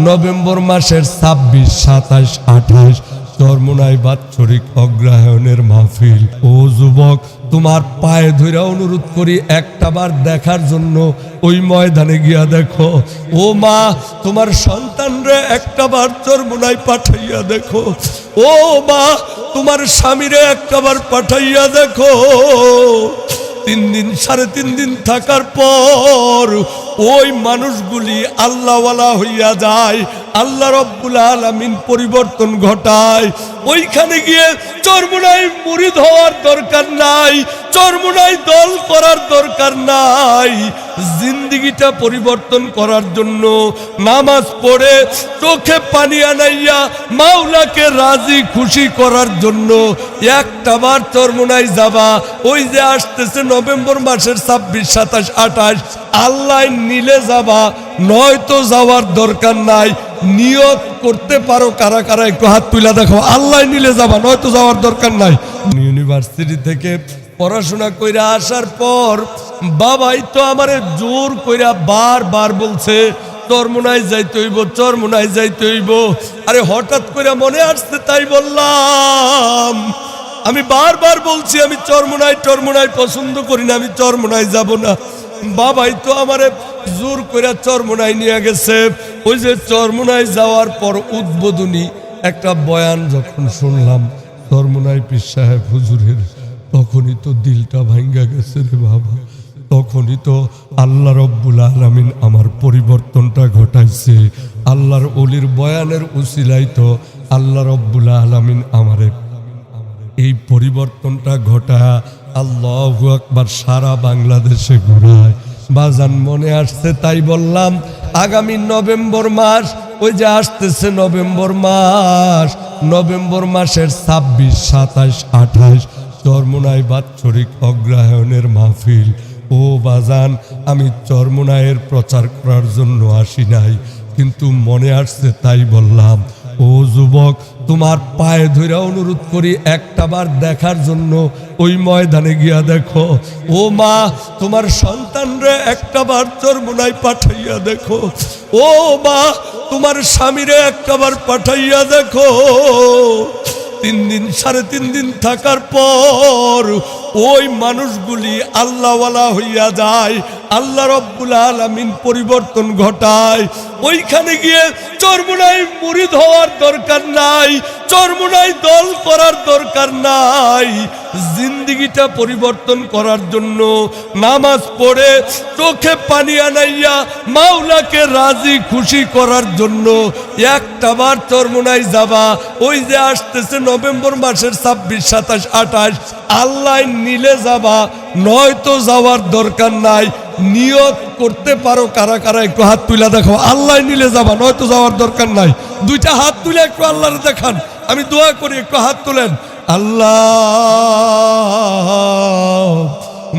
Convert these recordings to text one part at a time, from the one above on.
November মাসের 26, 27, 28 চরমোনাই বাৎসরিক অগ্রহায়ণের মাহফিল। ও যুবক, তোমার পায়ে ধরে অনুরোধ করি একটাবার দেখার জন্য ওই ময়দানে গিয়া দেখো। ও মা, তোমার সন্তানরে একটাবার চরমোনাই পাঠাইয়া দেখো। ও মা, তোমার স্বামীরে একটাবার পাঠাইয়া দেখো। 3 দিন 3.5 দিন থাকার পর ওই মানুষগুলি আল্লাহওয়ালা হইয়া যায়। আল্লাহ রব্বুল আলামিন পরিবর্তন ঘটায়। ওইখানে গিয়ে চরমোনাই মুরিদ হওয়ার দরকার নাই, চরমোনাই দল করার দরকার নাই। জিন্দিগিটা পরিবর্তন করার জন্য নামাজ পড়ে চোখে পানি আনাইয়া মাওলাকে রাজি খুশি করার জন্য একটাবার চরমোনাই যাবা। ওই যে আসতেছে নভেম্বর মাসের 26, 27, 28 আল্লাহ নিলে যাবা, নয়তো যাওয়ার দরকার নাই। নিয়ত করতে পারো কারা কারা, একটু হাত তুলে দেখো। আল্লাহ নিলে যাবা, নয়তো যাওয়ার দরকার নাই। ইউনিভার্সিটি থেকে পড়াশোনা কইরা আসার পর বাবাই তো আমারে জোর কইরা বারবার বলছে চরমোনাই যাইতে হইব, চরমোনাই যাইতে হইব। আরে হঠাৎ করে মনে আসছে তাই বললাম। আমি বারবার বলছি আমি চরমোনাই পছন্দ করি না, আমি চরমোনাই যাব না। বাবাই তো আমারে জোর কইরা চরমোনাই নিয়ে গেছে। ওই যে চরমোনাই যাওয়ার পর উদ্বোধনী একটা বয়ান যখন শুনলাম চরমোনাই পীর সাহেব হুজুরের, তখনই তো দিলটা ভাঙ্গা গেছে রে বাবা। তখনই তো আল্লাহ রব্বুল আলামিন আমার পরিবর্তনটা ঘটাইছে। আল্লাহর ওলির বয়ানের উসিলাই তো আল্লাহ রব্বুল আলামিন আমারে এই পরিবর্তনটা ঘটায় আল্লাহু আকবার সারা বাংলাদেশে ঘুরায়। বাজান মনে আসছে তাই বললাম। আগামী নভেম্বর মাস, ওই যে আসতেছে নভেম্বর মাস, নভেম্বর মাসের 26, 27, 28 চরমোনাই বাৎসরিক অগ্রহায়ণের মাহফিল। ও বাজান, আমি চরমোনাইয়ের প্রচার করার জন্য আসি নাই, কিন্তু মনে আসছে তাই বললাম। ও যুবক, তোমার পায়ে ধরে অনুরোধ করি একটাবার দেখার জন্য ওই ময়দানে গিয়া দেখো। ও মা, তোমার সন্তানরে একটাবার চরমোনাই পাঠাইয়া দেখো। ও মা, তোমার স্বামীরে একটাবার পাঠাইয়া দেখো। 3 দিন 3.5 দিন থাকার পর ওই মানুষগুলি আল্লাহওয়ালা হইয়া যায়। আল্লাহ রব্বুল আলামিন পরিবর্তন ঘটায়। ওইখানে গিয়ে চরমোনাই মুরিদ হওয়ার দরকার নাই, চরমোনাই দল করার দরকার নাই। জিন্দিগিটা পরিবর্তন করার জন্য নামাজ পড়ে চোখে পানি আনাইয়া মাওলাকে রাজি খুশি করার জন্য একটাবার চরমোনাই যাবা। ওই যে আসতেছে নভেম্বর মাসের 26, 27, 28 আল্লাহ নিলে যাবা, নয়তো যাওয়ার দরকার নাই। নিয়ত করতে পারো কারা কারা, একটু হাত তুলে দেখো। আল্লাহ নিলে যাবা, নয়তো যাওয়ার দরকার নাই। 2টা হাত তুলে একটু আল্লাহরে দেখান, আমি দোয়া করি। একটু হাত তুলেন। আল্লাহ,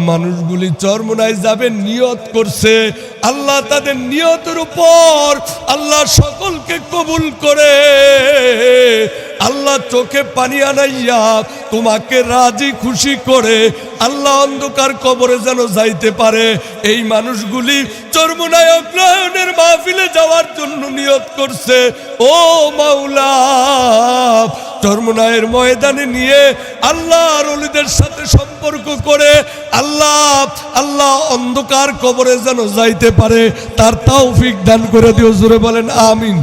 মানুষগুলি চরমোনাই যাবে নিয়ত করছে। আল্লাহ তাদের নিয়তের উপর আল্লাহ সকলকে কবুল করে। আল্লাহ চোখে পানি আনাইয়া তোমাকে রাজি খুশি করে আল্লাহ অন্ধকার কবরে যেন যাইতে পারে। এই মানুষগুলি চরমোনাই অগ্রহায়ণের মাহফিলে যাওয়ার জন্য নিয়ত করছে। ও মাওলা, চরমোনাইয়ের ময়দানে নিয়ে আল্লাহর ওলিদের সাথে সম্পর্ক করে আল্লাহ অন্ধকার কবরে যেন যাইতে পারে, তার তৌফিক দান করে দিও। জোরে বলেন আমিন।